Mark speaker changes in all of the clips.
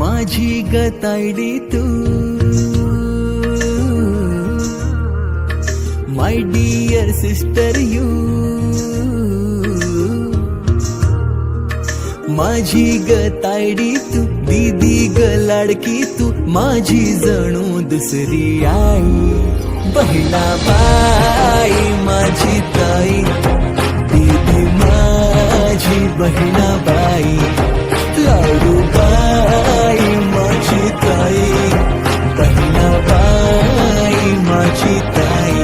Speaker 1: माझी गतायडी तू, my dear sister you, माझी गतायडी तू, दीदी ग लाडकी तू, माझी जणू दुसरी आई, बहिणाबाई माझी ताई, दीदी माझी बहिणाबाई, लाडूबाई माझी ताई, बहिणाबाई माझी ताई.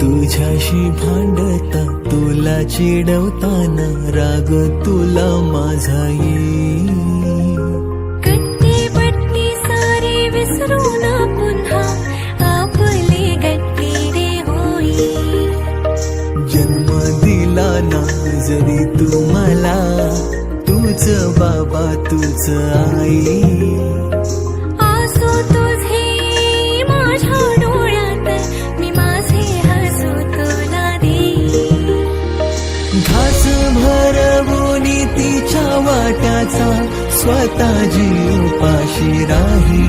Speaker 1: तुझ्याशी भांडता, तुला चिडवताना राग तुला माझा येईल.
Speaker 2: कट्टी बट्टी सारी विसरून पुन्हा आपली गट्टी रे होईल.
Speaker 1: जन्म दिला ना जरी तू मला, तूच बाबा तूच आई.
Speaker 2: आसो तुझे माझ्या डोळ्यात, मी माझे हसू तुला देईन.
Speaker 1: घास भरवून तिच्या वाट्याचा, स्वतः जीव पाशी राही.